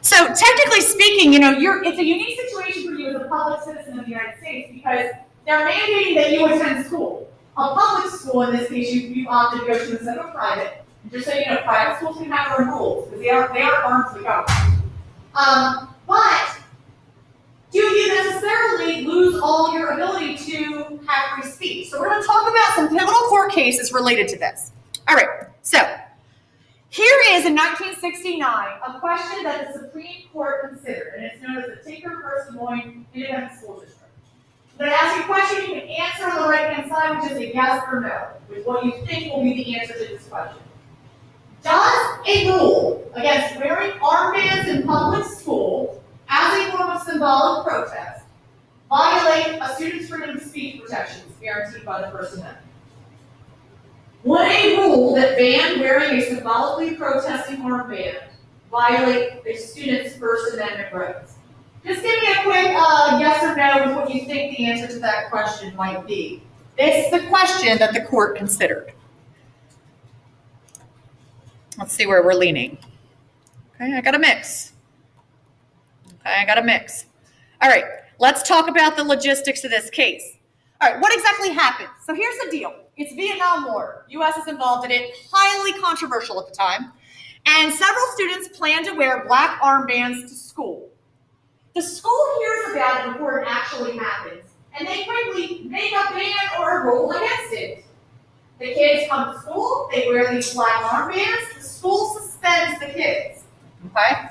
So technically speaking, it's a unique situation for you as a public citizen of the United States because they're mandating that you attend school. A public school, in this case, you opted to go to instead of a private. And just so you know, private schools can have their own rules because they are arms of the government. But do you necessarily lose all your ability to have free speech? So we're going to talk about some pivotal court cases related to this. All right, so here is, in 1969, a question that the Supreme Court considered, and it's known as the Tinker v. Des Moines Independent School District. I'm going to ask you a question you can answer on the right-hand side, which is a yes or no, with what you think will be the answer to this question. Does a rule against wearing armbands in public school as a form of symbolic protest violate a student's freedom of speech protections guaranteed by the First Amendment? Would a rule that banned wearing a symbolically protesting armband violate a student's First Amendment rights? Just give me a quick yes or no with what you think the answer to that question might be. This is the question that the court considered. Let's see where we're leaning. Okay, I got a mix. All right, let's talk about the logistics of this case. All right, what exactly happened? So here's the deal. It's Vietnam War. U.S. is involved in it, highly controversial at the time. And several students planned to wear black armbands to school. The school hears about it before it actually happens, and they quickly make a ban or a rule against it. The kids come to school, they wear these black armbands, the school suspends the kids. Okay?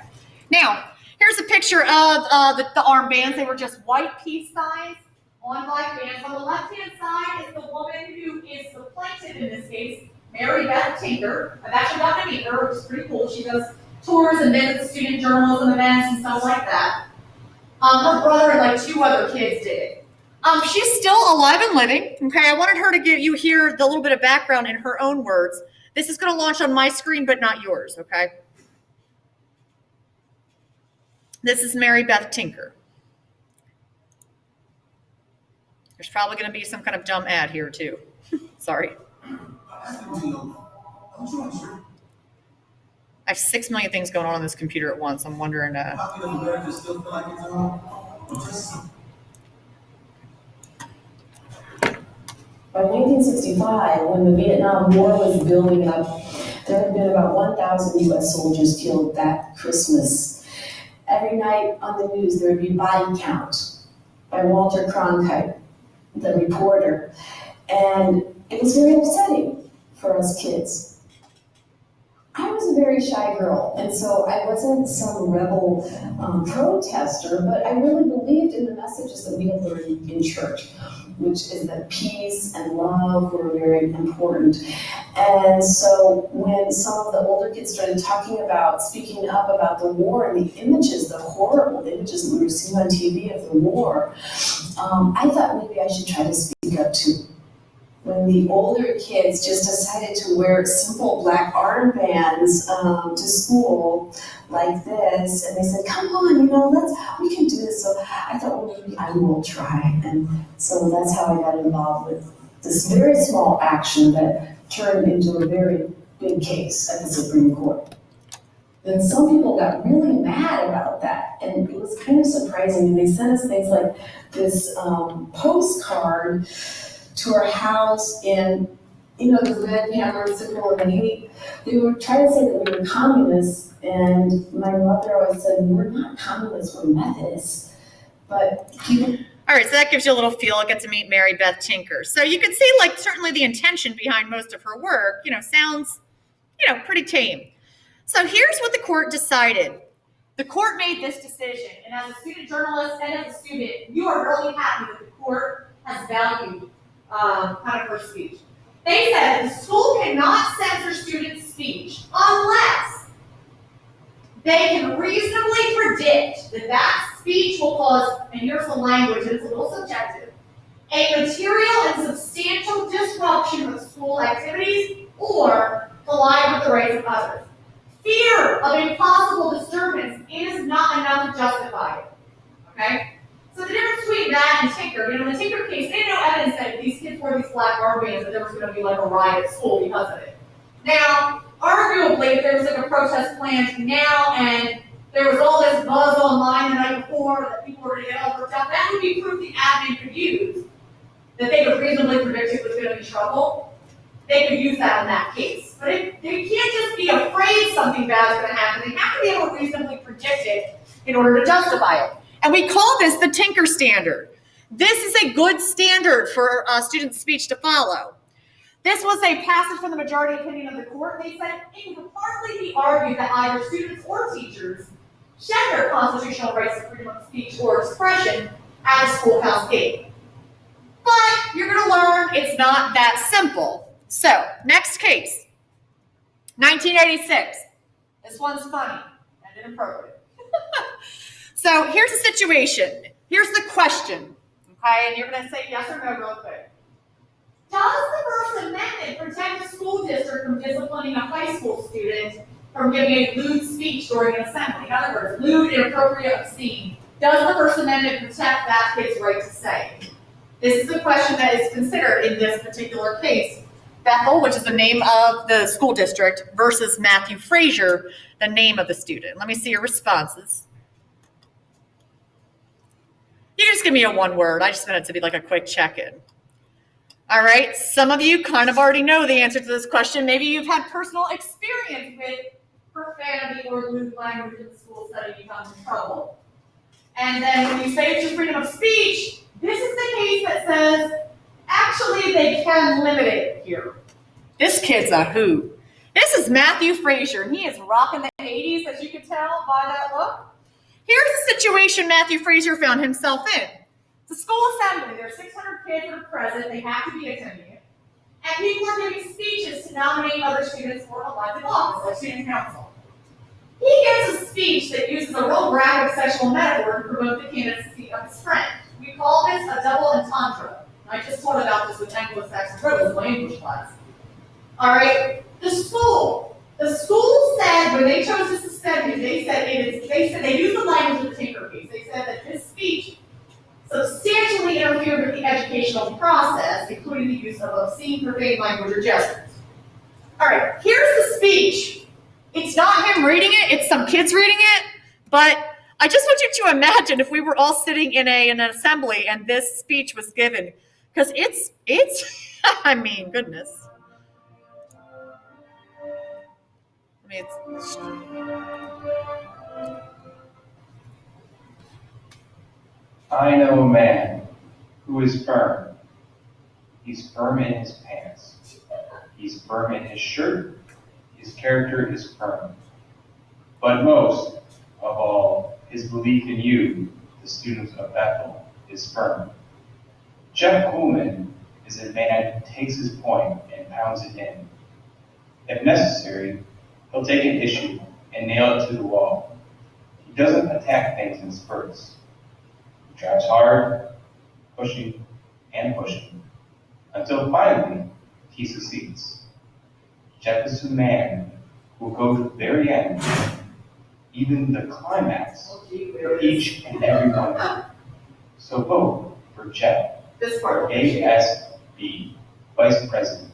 Now, here's a picture of the armbands. They were just white peace signs on black bands. On the left-hand side is the woman who is the plaintiff in this case, Mary Beth Tinker. I've actually gotten to meet her, which is pretty cool. She does tours and visits student journalism events and stuff like that. Her brother and like 2 other kids did it. She's still alive and living. Okay, I wanted her to give you here the little bit of background in her own words. This is going to launch on my screen, but not yours. Okay. This is Mary Beth Tinker. There's probably going to be some kind of dumb ad here too. Sorry. I have 6 million things going on this computer at once. I'm wondering. By 1965, when the Vietnam War was building up, there had been about 1,000 U.S. soldiers killed that Christmas. Every night on the news, there would be body count by Walter Cronkite, the reporter. And it was very upsetting for us kids. I was a very shy girl, and so I wasn't some rebel protester, but I really believed in the messages that we had learned in church, which is that peace and love were very important. And so when some of the older kids started speaking up about the war and the images, the horrible images that we were seeing on TV of the war, I thought maybe I should try to speak up too. When the older kids just decided to wear simple black armbands to school like this, and they said, "Come on, we can do this." So I thought, well, maybe I will try, and so that's how I got involved with this very small action that turned into a very big case at the Supreme Court. Then some people got really mad about that, and it was kind of surprising. And they sent us things like this postcard to our house in, the red hammer symbol of the hate. They were trying to say that we were communists, and my mother always said, "We're not communists, we're Methodists." But all right, so that gives you a little feel. I get to meet Mary Beth Tinker. So you can see, certainly the intention behind most of her work, sounds, pretty tame. So here's what the court decided. The court made this decision, and as a student journalist and as a student, you are really happy that the court has valued kind of her speech. They said that the school cannot censor student speech unless they can reasonably predict that speech will cause, and here's the language, and it's a little subjective, a material and substantial disruption of school activities or collide with the rights of others. Fear of a possible disturbance is not enough to justify it. Okay? So the difference between that and Tinker, in the Tinker case, they had no evidence that if these kids wore these black armbands that there was going to be a riot at school because of it. Now, arguably, if there was a protest planned now and there was all this or that people were going to get all worked out, that would be proof the admin could use, that they could reasonably predict it was going to be trouble. They could use that in that case. But they can't just be afraid something bad is going to happen. They have to be able to reasonably predict it in order to justify it. And we call this the Tinker Standard. This is a good standard for student speech to follow. This was a passage from the majority opinion of the court. They said it could hardly be argued that either students or teachers shed their constitutional rights to freedom of speech or expression at a schoolhouse gate. But you're going to learn it's not that simple. So, next case, 1986. This one's funny and inappropriate. So, here's the situation. Here's the question. Okay, and you're going to say yes or no real quick. Does the First Amendment protect a school district from disciplining a high school student from giving a lewd speech during an assembly? In other words, lewd, inappropriate, obscene. Does the First Amendment protect that kid's right to say? This is the question that is considered in this particular case. Bethel, which is the name of the school district, versus Matthew Frazier, the name of the student. Let me see your responses. You can just give me a one word. I just want it to be like a quick check-in. All right, some of you kind of already know the answer to this question. Maybe you've had personal experience with profanity or lewd language in the school setting, you come in trouble. And then when you say it's just freedom of speech, this is the case that says, actually, they can limit it here. This kid's a hoot. This is Matthew Frazier, and he is rocking the 80s, as you can tell by that look. Here's the situation Matthew Frazier found himself in. It's a school assembly. There are 600 kids that are present. They have to be attending it. And people are giving speeches to nominate other students for elected office, like student council. He gives a speech that uses a real graphic sexual metaphor to promote the candidacy of his friend. We call this a double entendre. I just taught about this with Anglo-Saxon Rose in my English class. All right, the school said when they chose to suspend him, they said they used the language of the Tinker case. They said that his speech substantially interfered with the educational process, including the use of obscene, profane language or gestures. All right, here's the speech. It's not him reading it; it's some kids reading it. But I just want you to imagine if we were all sitting in an assembly and this speech was given. Because it's, I mean, goodness. I mean, it's. I know a man who is firm. He's firm in his pants. He's firm in his shirt. His character is firm. But most of all, his belief in you, the students of Bethel, is firm. Jeff Coolman is a man who takes his point and pounds it in. If necessary, he'll take an issue and nail it to the wall. He doesn't attack things in spurts. He drives hard, pushing and pushing, until finally he succeeds. Jeff is a man who will go to the very end, even the climax, for each and every one of them. So vote for Jeff. This part. ASB, Vice President.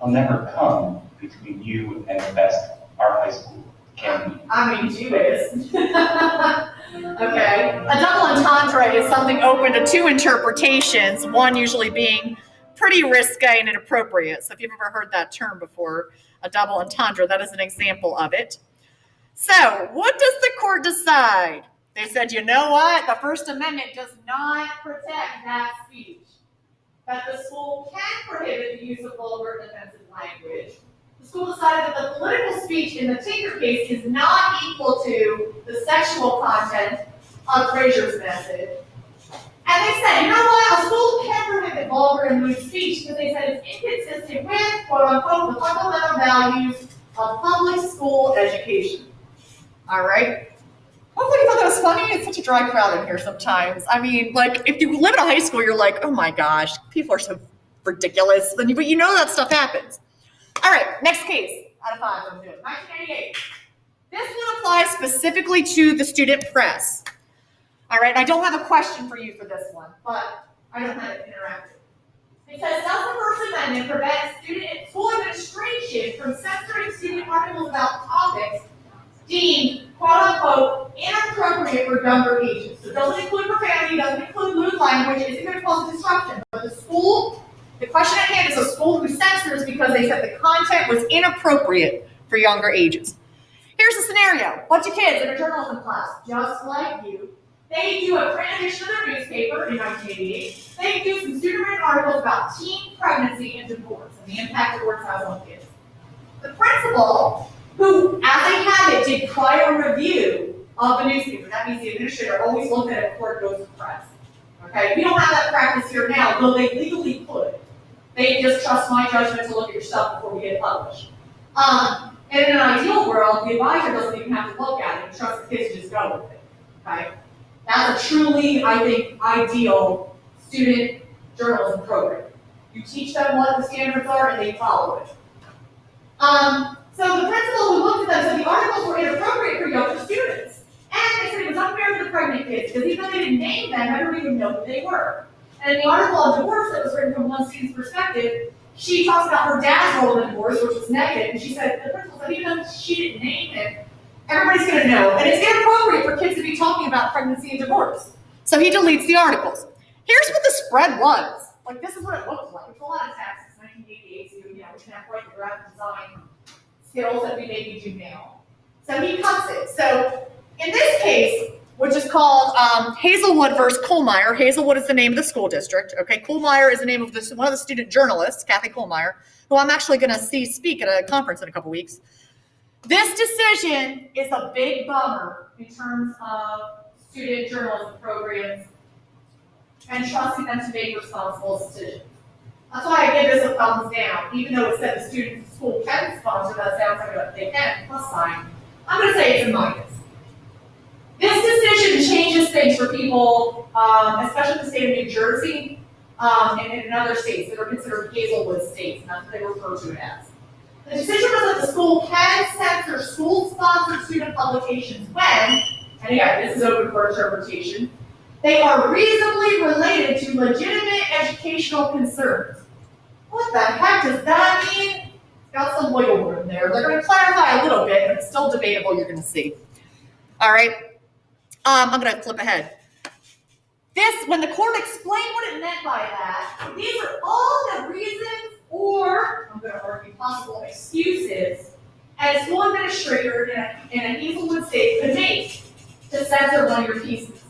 He'll never come between you and the best our high school can be. I mean, you is. Okay. A double entendre is something open to two interpretations, one usually being pretty risque and inappropriate. So if you've ever heard that term before, a double entendre, that is an example of it. So what does the court decide? They said, you know what? The First Amendment does not protect that speech. That the school can prohibit the use of vulgar and offensive language. The school decided that the political speech in the Tinker case is not equal to the sexual content of Frazier's message. And they said, you know what? A school can prohibit vulgar and lewd speech because they said it's inconsistent with, quote unquote, the fundamental values of public school education. All right? Hopefully you thought that was funny. It's such a dry crowd in here sometimes. I mean, like, if you live in a high school, you're like, oh my gosh, people are so ridiculous. But you know that stuff happens. All right, next case out of 5. I'm doing 1988. This one applies specifically to the student press. All right, I don't have a question for you for this one, but I don't have it interactive. It says, does the First Amendment prevent student and school administration from censoring student articles about topics deemed, quote unquote, inappropriate for younger ages? So doesn't include profanity, doesn't include lewd language, isn't going to cause a disruption. But the question at hand is a school who censors because they said the content was inappropriate for younger ages. Here's the scenario. Bunch of kids in a journalism class, just like you. They do a print edition of their newspaper in 1988. They do some student-written articles about teen pregnancy and divorce and the impact divorce has on kids. The principal, who, as a habit, did prior review of the newspaper, that means the administrator always looked at it before it goes to press. Okay, we don't have that practice here now, though they legally could. They just trust my judgment to look at your stuff before we get it published. And in an ideal world, the advisor doesn't even have to look at it and trust the kids to just go with it. Okay? That's a truly, I think, ideal student journalism program. You teach them what the standards are and they follow it. So the principal who looked at them said the articles were inappropriate for younger students. And they said it was unfair to the pregnant kids because even though they didn't name them, everybody would know who they were. And in the article on divorce that was written from one student's perspective, she talks about her dad's role in the divorce, which was negative, and she said, the principal said, even though she didn't name him, everybody's going to know. And it's inappropriate for kids to be talking about pregnancy and divorce. So he deletes the articles. Here's what the spread was. Like, this is what it looked like. It's a lot of text. It's 1988, so we can have quite the graphic design skills that we maybe do now. So he cuts it. So in this case, which is called Hazelwood versus Kohlmeyer. Hazelwood is the name of the school district. Okay, Kohlmeyer is the name of one of the student journalists, Kathy Kohlmeyer, who I'm actually going to see speak at a conference in a couple weeks. This decision is a big bummer in terms of student journalism programs and trusting them to make responsible decisions. That's why I give this a thumbs down, even though it said the school can sponsor, that sounds like they can, plus sign. I'm going to say it's a minus. This decision changes things for people, especially in the state of New Jersey, and in other states that are considered Hazelwood states, and that's what they refer to it as. The decision was that the school can censor school-sponsored student publications when, and again, this is open for interpretation, they are reasonably related to legitimate educational concerns. What the heck does that mean? It's got some wiggle room there. They're going to clarify a little bit, but it's still debatable, you're going to see. All right. I'm going to flip ahead. When the court explained what it meant by that, these are all the reasons, or I'm going to argue possible excuses, as school administrator in a Hazelwood state could make to censor one of your pieces.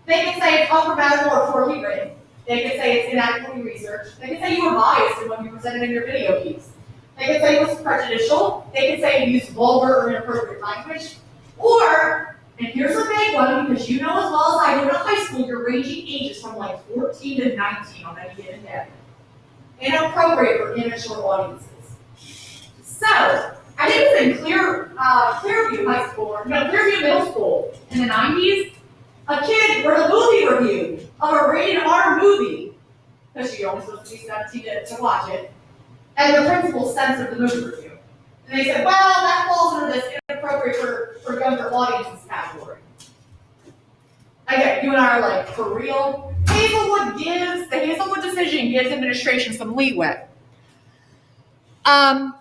They could say it's ungrammatical or poorly written. They could say it's inadequately researched. They could say you were biased in what you presented in your video piece. They could say it was prejudicial. They could say you used vulgar or inappropriate language. Or, and here's a big one, because you know as well as I do in high school, you're ranging ages from like 14 to 19 on any given day. Inappropriate for immature audiences. So, I think it was in Clearview High School, or no, Clearview Middle School in the 90s. A kid wrote a movie review of a rated R movie, because you're only supposed to be 17 to watch it, and the principal censored the movie review. And they said, well, that falls under this inappropriate for younger audiences category. Again, you and I are like, for real? The Hazelwood decision gives administration some leeway.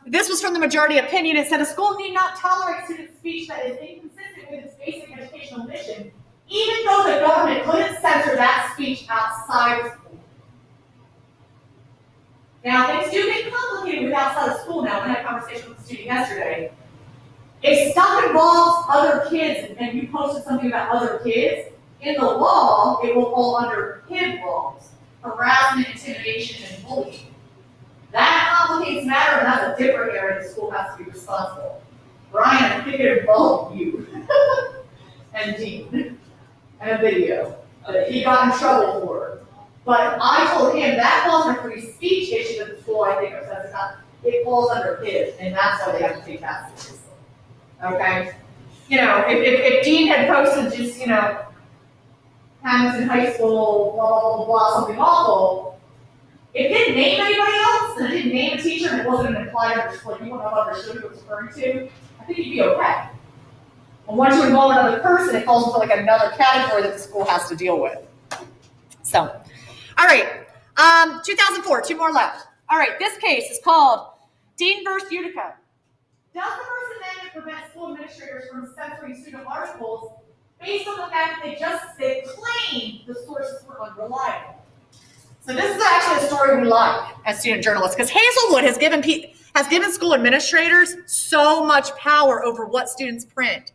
This was from the majority opinion. It said a school need not tolerate student speech that is inconsistent with its basic educational mission, even though the government couldn't censor that speech outside of school. Now, things do get complicated with outside of school now. I had a conversation with a student yesterday. If stuff involves other kids and you posted something about other kids, in the law, it will fall under HIB laws, harassment, intimidation, and bullying. That complicates matter, and that's a different area the school has to be responsible. Brian, I think it involved you and Dean and a video that he got in trouble for. But I told him that falls under free speech issue that the school I think says about. It falls under his, and that's why they have to take that seriously. Okay? You know, if Dean had posted just, Hamilton High School, blah, blah, blah, blah, something awful, if it didn't name anybody else, and it didn't name a teacher, and it wasn't an implied like you wouldn't have understood who it was referring to, I think you'd be okay. And once you involve another person, it falls into like another category that the school has to deal with. So, all right, 2004, 2 more left. All right, this case is called Dean versus Utica. Does the First Amendment prevent school administrators from censoring student articles based on the fact that they claimed the sources were unreliable. So this is actually a story we like as student journalists, because Hazelwood has given school administrators so much power over what students print.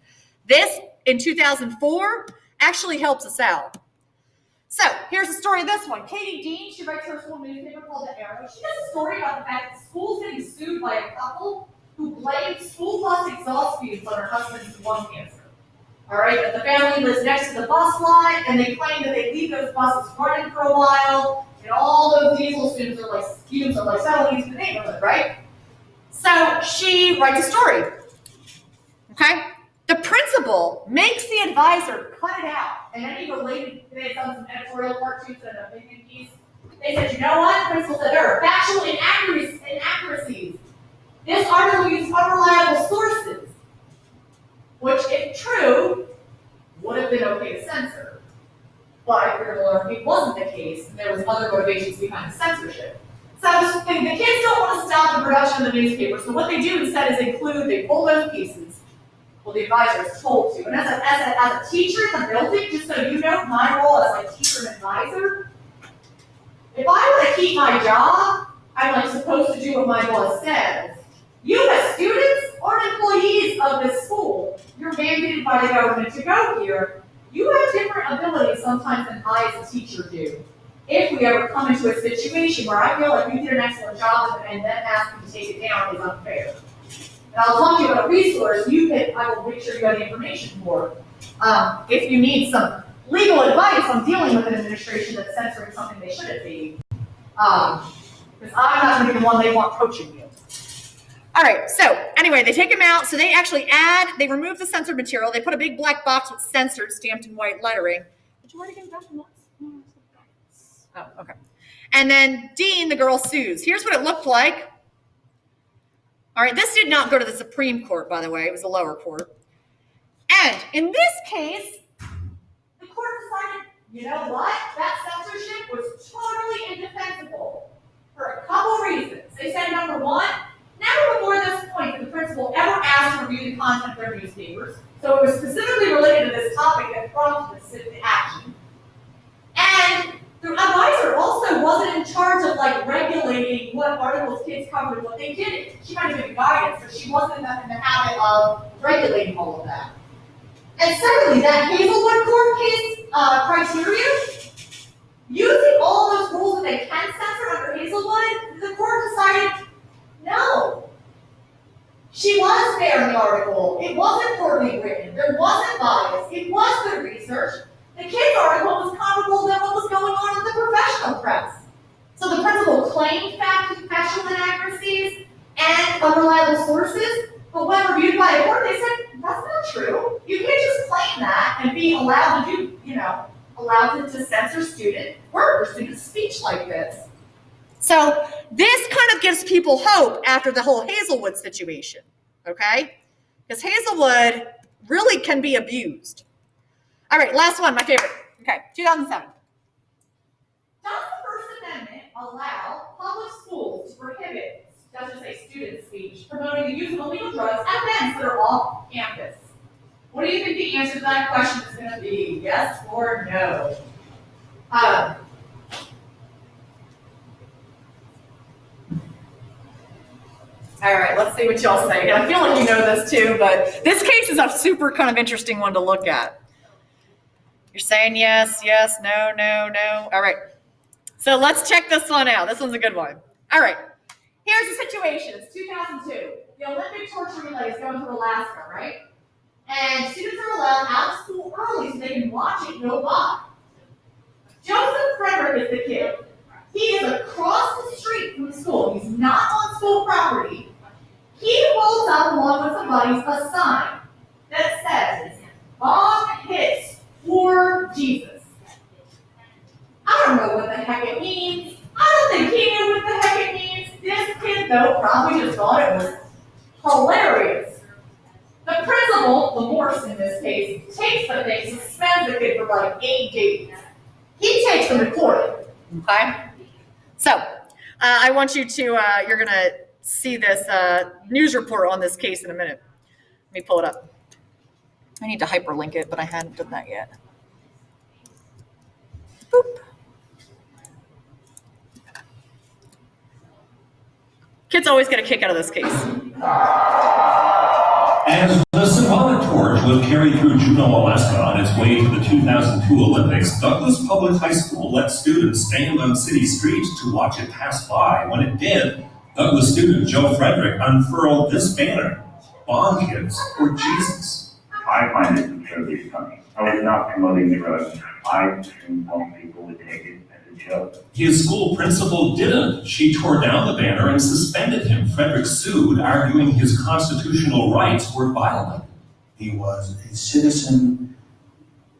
This, in 2004, actually helps us out. So here's the story of this one. Katie Dean, she writes her school newspaper called The Arrow. She does a story about the fact that the school's getting sued by a couple who blamed school bus exhaust fumes on her husband's lung cancer. All right, that the family lives next to the bus line, and they claim that they leave those buses running for a while, and all those diesel fumes are like settling into the neighborhood, right? So she writes a story. Okay? The principal makes the advisor cut it out, and any related, they had done some editorial cartoons and an opinion piece. They said, you know what? The principal said there are factual inaccuracies. This article uses unreliable sources, which, if true, would have been okay to censor. But we're going to learn it wasn't the case, and there was other motivations behind the censorship. So the kids don't want to stop the production of the newspaper, so what they do instead is they pull those pieces. Well, the advisor is told to. And as a teacher in the building, just so you know, my role as like teacher and advisor, if I want to keep my job, I'm like supposed to do what my boss says. You as students or employees of this school, you're mandated by the government to go here. You have different abilities sometimes than I as a teacher do. If we ever come into a situation where I feel like you did an excellent job and then ask me to take it down is unfair. And I'll talk to you about a resource I will make sure you have the information for. If you need some legal advice on dealing with an administration that's censoring something they shouldn't be. Because I'm not going to be the one they want coaching you. All right, so anyway, they take them out. So they remove the censored material. They put a big black box with censored stamped in white lettering. Did you already get it back from us? Oh, okay. And then Dean, the girl, sues. Here's what it looked like. All right, this did not go to the Supreme Court, by the way. It was the lower court. And in this case, the court decided, you know what? That censorship was totally indefensible for a couple reasons. They said, number one, never before this point did the principal ever ask to review the content of their newspapers. So it was specifically related to this topic that prompted the action. And the advisor also wasn't in charge of regulating what articles kids covered and what they didn't. She might have been guidance, so she wasn't in the habit of regulating all of that. And secondly, that Hazelwood court case criteria, using all those rules that they can censor under Hazelwood, the court decided, no. She was fair in the article. It wasn't poorly written. There wasn't bias. It was good research. The kids' article was comparable to what was going on in the professional press. So the principal claimed factual inaccuracies and unreliable sources, but when reviewed by a court, they said, that's not true. You can't just claim that and be allowed to censor student work or student speech like this. So this kind of gives people hope after the whole Hazelwood situation, okay? Because Hazelwood really can be abused. All right, last one, my favorite. Okay, 2007. Does the First Amendment allow public schools to prohibit, let's just say student speech, promoting the use of illegal drugs at events that are off campus? What do you think the answer to that question is going to be? Yes or no? All right, let's see what y'all say. I feel like you know this too, but this case is a super kind of interesting one to look at. You're saying yes, yes, no, no, no. All right. So let's check this one out. This one's a good one. All right. Here's the situation. It's 2002. The Olympic torch relay is going to Alaska, right? And students are allowed out of school early so they can watch it go by. Joseph Frederick is the kid. He is across the street from the school. He's not on school property. He holds up along with some buddies a sign that says, "Bomb hits for Jesus." I don't know what the heck it means. I don't think he knew what the heck it means. This kid, though, probably just thought it was hilarious. The principal, the Morse in this case, takes the thing, suspends the kid for 8 days. He takes them to court. Okay? So, I want you to, you're going to see this news report on this case in a minute. Let me pull it up. I need to hyperlink it, but I hadn't done that yet. Boop. Kids always get a kick out of this case. As the symbolic torch was carried through Juneau, Alaska on its way to the 2002 Olympics, Douglas Public High School let students stand on city streets to watch it pass by. When it did, Douglas student Joe Frederick unfurled this banner, "Bomb Kids for Jesus." I find it absurdly funny. I was not promoting drugs. I assumed most people would take it as a joke. His school principal didn't. She tore down the banner and suspended him. Frederick sued, arguing his constitutional rights were violated. He was a citizen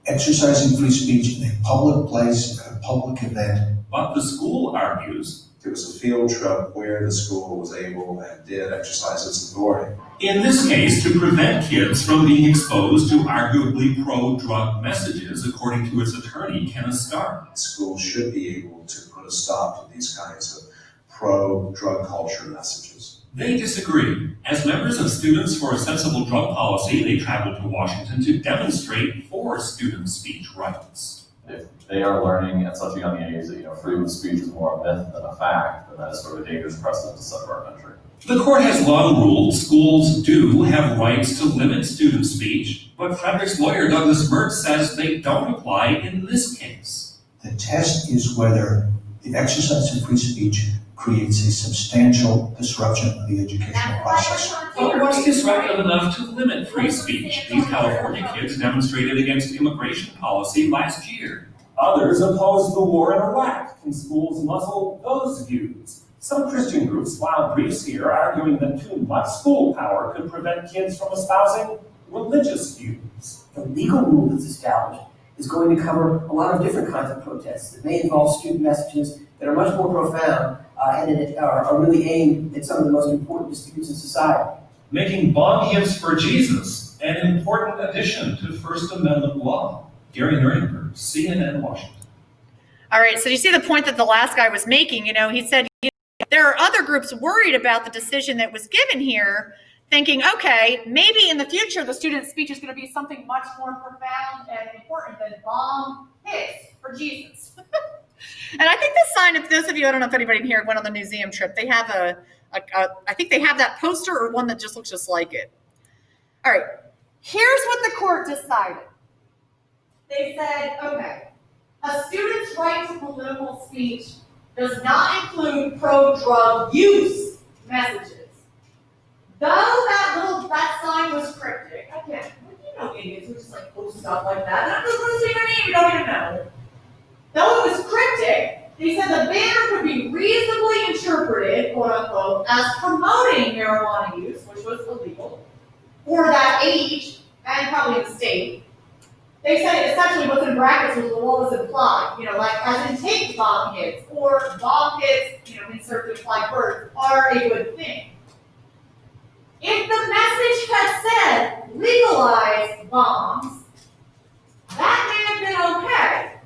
exercising free speech in a public place at a public event. But the school argues, it was a field trip where the school was able and did exercise its authority. in this case, to prevent kids from being exposed to arguably pro-drug messages, according to its attorney, Kenneth Starr. Schools should be able to put a stop to these kinds of pro-drug culture messages. They disagree. As members of Students for a Sensible Drug Policy, they traveled to Washington to demonstrate for student speech rights. If they are learning at such a young age that, freedom of speech is more a myth than a fact, then that is sort of a dangerous precedent to set for our country. The court has long ruled schools do have rights to limit student speech, but Frederick's lawyer, Douglas Mertz, says they don't apply in this case. The test is whether the exercise of free speech creates a substantial disruption of the educational process. But what's disruptive enough to limit free speech? These California kids demonstrated against immigration policy last year. Others opposed the war in Iraq. Can schools muzzle those views? Some Christian groups filed briefs here arguing that too much school power could prevent kids from espousing religious views. The legal rule that's established is going to cover a lot of different kinds of protests that may involve student messages that are much more profound and that are really aimed at some of the most important disputes in society. Making bomb hits for Jesus an important addition to First Amendment law. Gary Nuremberg, CNN, Washington. All right, so you see the point that the last guy was making. He said there are other groups worried about the decision that was given here, thinking, okay, maybe in the future the student speech is going to be something much more profound and important than bomb hits for Jesus. And I think this sign, if those of you, I don't know if anybody in here went on the museum trip, they have I think they have that poster or one that just looks just like it. All right, here's what the court decided. They said, okay, a student's right to political speech does not include pro-drug use messages. Though that sign was cryptic, again, idiots who just post stuff like that. That doesn't say your name, you don't even know. Though it was cryptic, they said the banner could be reasonably interpreted, quote unquote, as promoting marijuana use, which was illegal, for that age and probably the state. They said essentially what's in brackets was what was implied, as in take bomb hits or bomb hits, insert to imply words, are a good thing. If the message had said legalize bombs, that may have been okay,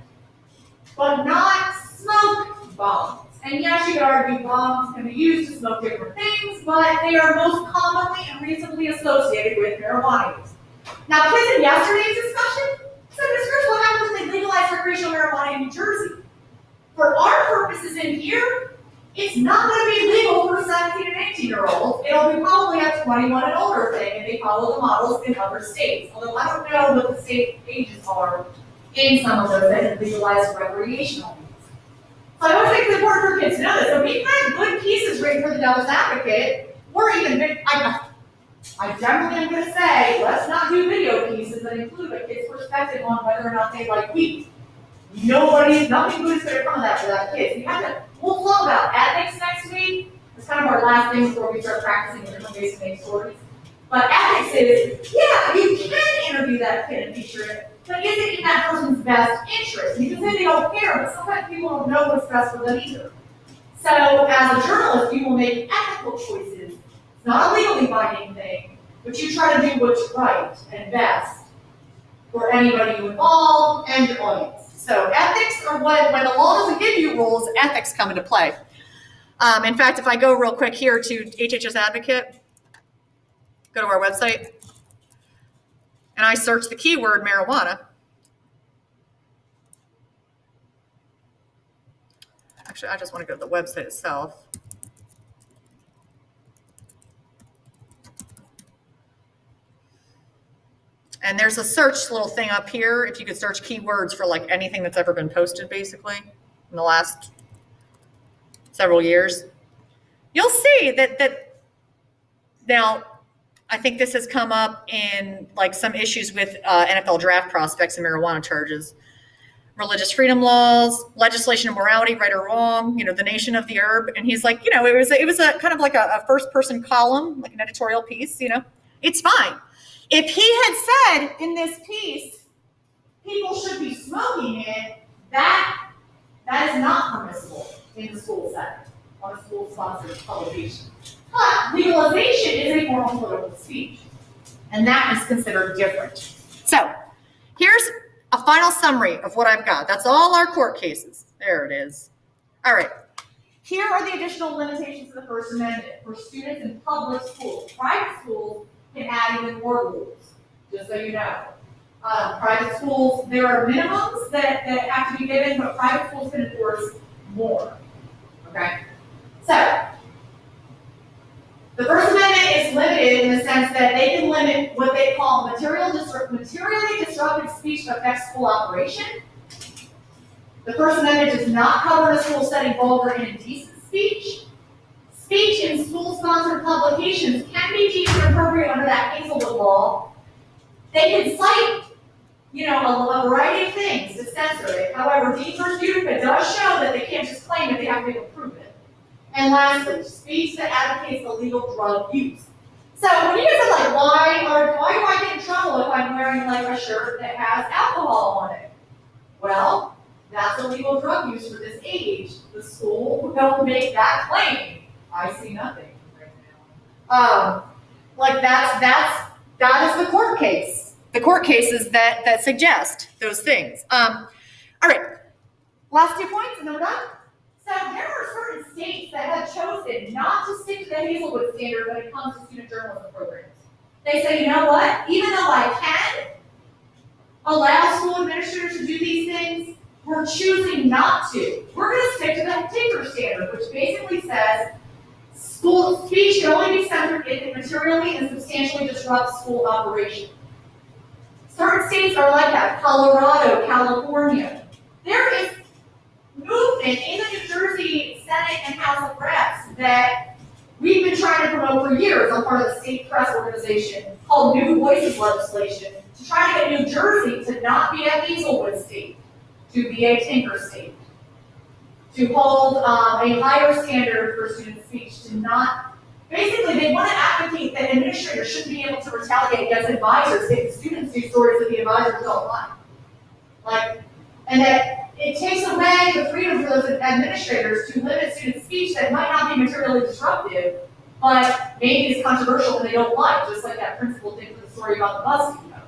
but not smoke bombs. And yes, you could argue bombs can be used to smoke different things, but they are most commonly and reasonably associated with marijuana use. Now, kids in yesterday's discussion said, Ms. Chris, what happens if they legalize recreational marijuana in New Jersey? For our purposes in here, it's not going to be legal for 17 and 18-year-olds. It'll be probably a 21 and older thing, and they follow the models in other states. Although I don't know what the state ages are in some of those that have legalized recreational use. So I always think it's important for kids to know this. So we've had good pieces written for the Devil's Advocate, or even I generally am going to say, let's not do video pieces that include a kid's perspective on whether or not they like weed. Nothing good is going to come of that for that kid. We'll talk about ethics next week. It's kind of our last thing before we start practicing the different ways to make stories. But ethics is, yeah, you can interview that kid and feature it, but is it in that person's best interest? Because then they don't care, but sometimes people don't know what's best for them either. So as a journalist, you will make ethical choices. It's not a legally binding thing, but you try to do what's right and best for anybody involved and your audience. So ethics are when the law doesn't give you rules, ethics come into play. In fact, if I go real quick here to HHS Advocate, go to our website, and I search the keyword marijuana, actually, I just want to go to the website itself. And there's a search little thing up here. If you could search keywords for like anything that's ever been posted, basically, in the last several years, you'll see that now, I think this has come up in like some issues with NFL draft prospects and marijuana charges, religious freedom laws, legislation of morality, right or wrong, the nation of the herb. And he's like, it was a kind of like a first person column, like an editorial piece, it's fine. If he had said in this piece, people should be smoking it, that is not permissible in the school setting, on a school-sponsored publication. But legalization is a form of political speech, and that is considered different. So here's a final summary of what I've got. That's all our court cases. There it is. All right. Here are the additional limitations of the First Amendment for students in public schools. Private schools can add even more rules, just so you know. Private schools, there are minimums that have to be given, but private schools can enforce more. Okay? So, the First Amendment is limited in the sense that they can limit what they call materially disruptive speech that affects school operation. The First Amendment does not cover in a school setting vulgar and indecent speech. Speech in school-sponsored publications can be deemed inappropriate under that Hazelwood law. They can cite, a variety of things to censor it. However, Dean v. Utica does show that they can't just claim it, they have to prove it. And lastly, speech that advocates illegal drug use. So when you guys are like, why do I get in trouble if I'm wearing like a shirt that has alcohol on it? Well, that's illegal drug use for this age. The school will make that claim. I see nothing right now. That is the court case. The court cases that suggest those things. All right, last 2 points and then we're done. So there are certain states that have chosen not to stick to the Hazelwood standard when it comes to student journalism programs. They say, you know what? Even though I can allow school administrators to do these things, we're choosing not to. We're going to stick to the Tinker standard, which basically says school speech can only be censored if it materially and substantially disrupts school operation. Certain states are like that: Colorado, California. There is movement in the New Jersey Senate and House of Reps that we've been trying to promote for years. I'm part of the state press organization called New Voices legislation to try to get New Jersey to not be a Hazelwood state, to be a Tinker state, to hold a higher standard for student speech, to not, basically they want to advocate that administrators shouldn't be able to retaliate against advisors if the students do stories that the advisors don't like. And that it takes away the freedom for those administrators to limit student speech that might not be materially disruptive, but maybe is controversial and they don't like, just like that principal did for the story about the bus depot.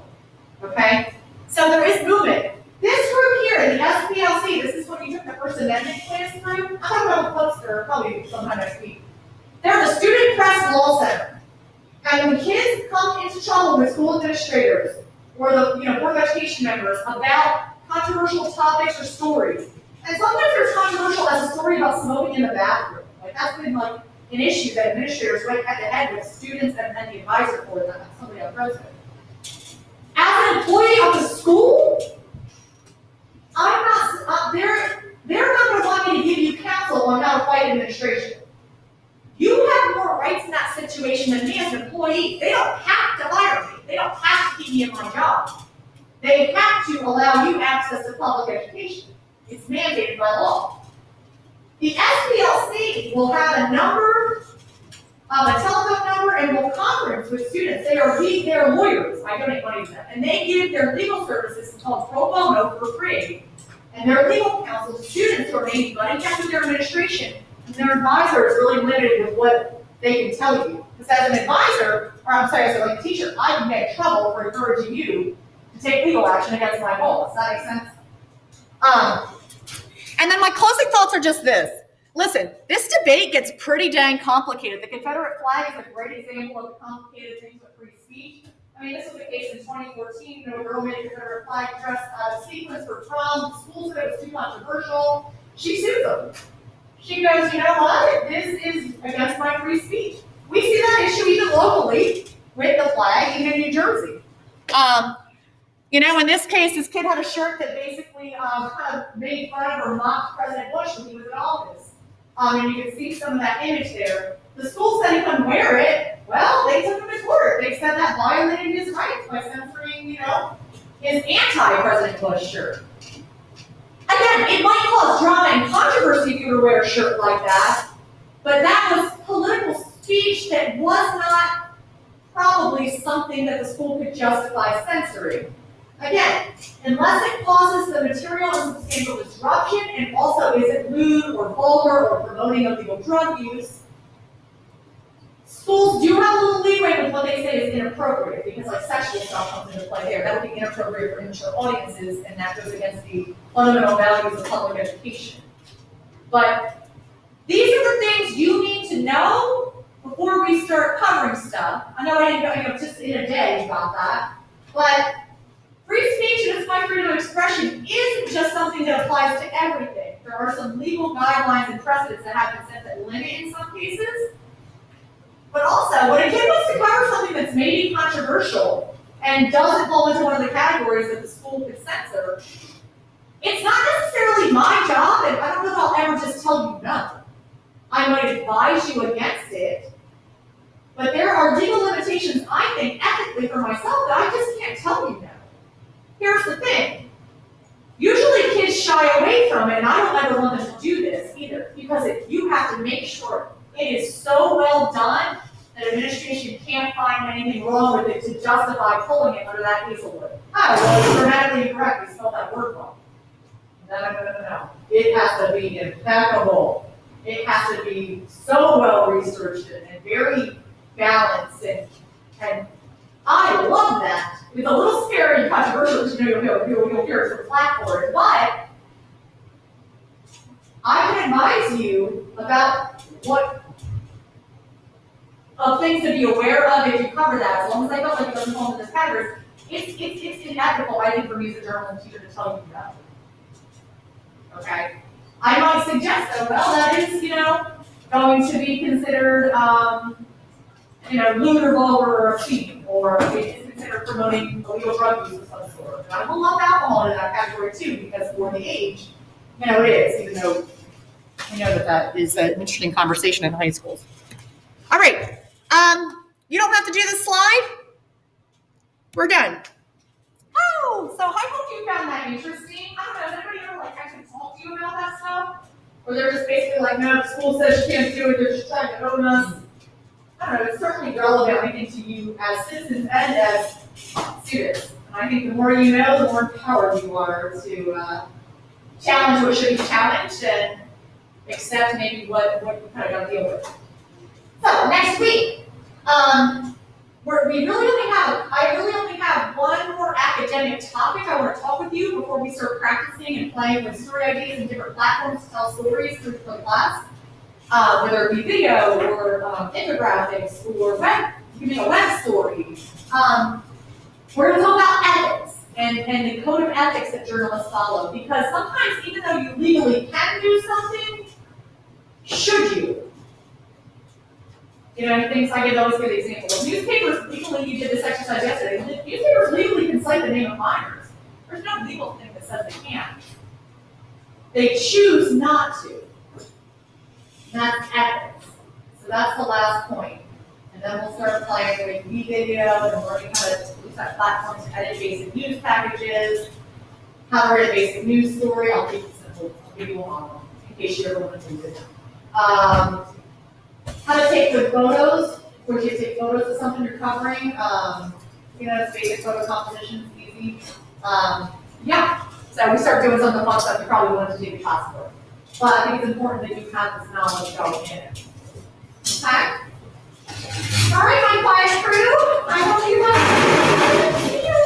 Okay? So there is movement. This group here, the SPLC, this is what you took the First Amendment class through. I'm talking about Putzler, probably sometime next week. They're the Student Press Law Center. And when kids come into trouble with school administrators or the Board of Education members about controversial topics or stories, and sometimes there's controversial as a story about smoking in the bathroom. Like that's been like an issue that administrators went head to head with students and the advisor for them, somebody on president. As an employee of the school, I'm not, they're not going to want me to give you counsel on how to fight administration. You have more rights in that situation than me as an employee. They don't have to hire me. They don't have to keep me in my job. They have to allow you access to public education. It's mandated by law. The SPLC will have a number, a telephone number, and will conference with students. They are lawyers. I donate money to them. And they give their legal services called pro bono for free. And their legal counsel to students who are maybe butting heads with their administration. And their advisor is really limited with what they can tell you. Because as an advisor, or I'm sorry, as a teacher, I can get in trouble for encouraging you to take legal action against my goal. Does that make sense? And then my closing thoughts are just this. Listen, this debate gets pretty dang complicated. The Confederate flag is a great example of the complicated things with free speech. I mean, this was the case in 2014, a girl made a Confederate flag dress out of sequins for prom. The school said it was too controversial. She sued them. She goes, you know what? This is against my free speech. We see that issue even locally with the flag, even in New Jersey. In this case, this kid had a shirt that basically kind of made fun of or mocked President Bush when he was in office. And you can see some of that image there. The school said he couldn't wear it. Well, they took him to court. They said that violated his rights by censoring, his anti-President Bush shirt. Again, it might cause drama and controversy if you were to wear a shirt like that, but that was political speech that was not probably something that the school could justify censoring. Again, unless it causes the material and substantial disruption and also isn't lewd or vulgar or promoting illegal drug use, schools do have a little leeway with what they say is inappropriate, because like sexual stuff comes into play there. That would be inappropriate for immature audiences, and that goes against the fundamental values of public education. But these are the things you need to know before we start covering stuff. I know I didn't go just in a day about that, but free speech and it's my freedom of expression isn't just something that applies to everything. There are some legal guidelines and precedents that have been set that limit in some cases. But also, when a kid wants to cover something that's maybe controversial and doesn't fall into one of the categories that the school could censor, it's not necessarily my job, and I don't know that I'll ever just tell you no. I might advise you against it, but there are legal limitations, I think, ethically for myself that I just can't tell you no. Here's the thing. Usually kids shy away from it, and I don't ever want them to do this either, because you have to make sure it is so well done that administration can't find anything wrong with it to justify pulling it under that Hazelwood. Oh, well, it's grammatically incorrect, we spelled that word wrong. No. It has to be impeccable. It has to be so well researched and very balanced, and I love that. It's a little scary and controversial, you'll hear some flack for it, but I can advise you about what of things to be aware of if you cover that, as long as I felt like it doesn't fall into this category. It's inevitable, I think, for me as a journalism teacher to tell you no. Okay? I might suggest that, well, that is, going to be considered, lewd or vulgar or obscene, or it is considered promoting illegal drug use of some sort. And I will lump alcohol into that category too, because for the age, it is, even though we know that is an interesting conversation in high schools. All right, you don't have to do this slide. We're done. Oh, so I hope you found that interesting. I don't know, has anybody ever actually talked to you about that stuff? Or they're just basically like, no, the school says you can't do it, they're just trying to own us. I don't know, it's certainly relevant, I think, to you as citizens and as students. And I think the more you know, the more empowered you are to challenge what should be challenged and accept maybe what you kind of got to deal with. So, next week, I really only have one more academic topic I want to talk with you before we start practicing and playing with story ideas and different platforms to tell stories through the class. Whether it be video or infographics or a web story. We're going to talk about ethics and the code of ethics that journalists follow, because sometimes even though you legally can do something, should you? Things I always give the example of newspapers legally, you did this exercise yesterday, newspapers legally can cite the name of minors. There's no legal thing that says they can't. They choose not to. That's ethics. So that's the last point. And then we'll start playing with video and learning how to use that platform to edit basic news packages, how to write a basic news story. I'll keep it simple. I'll give you one in case you ever want to do it. How to take good photos. Of course, you take photos of something you're covering. It's basic photo composition, it's easy. So we start doing some of the fun stuff you probably wanted to do in class for. But I think it's important that you have this knowledge going in it. Okay? All right, my quiet crew. I hope you guys see you.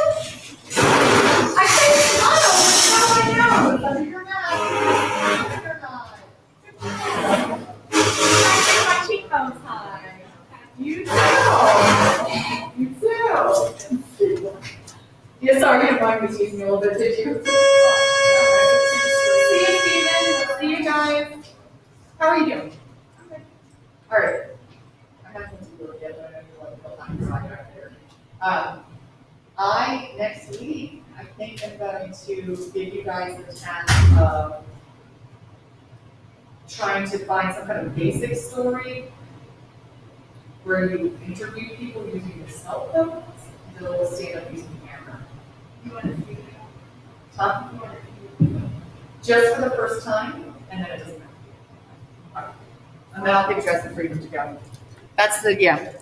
I say smile, but how do I know? Because of your mouth. You're not. I make my cheekbones high. You too. You too. guys? How are you doing? Okay. All right. I have to do it again, but I know you want to go on the side right there. Next week, I think I'm going to give you guys the task of trying to find some kind of basic story where you interview people using your cell phones, and they'll stand up using the camera. You want to do that? Tom, you want to do that? Just for the first time, and then it doesn't matter. All right. And then I'll give you guys the freedom to go. That's the, yeah.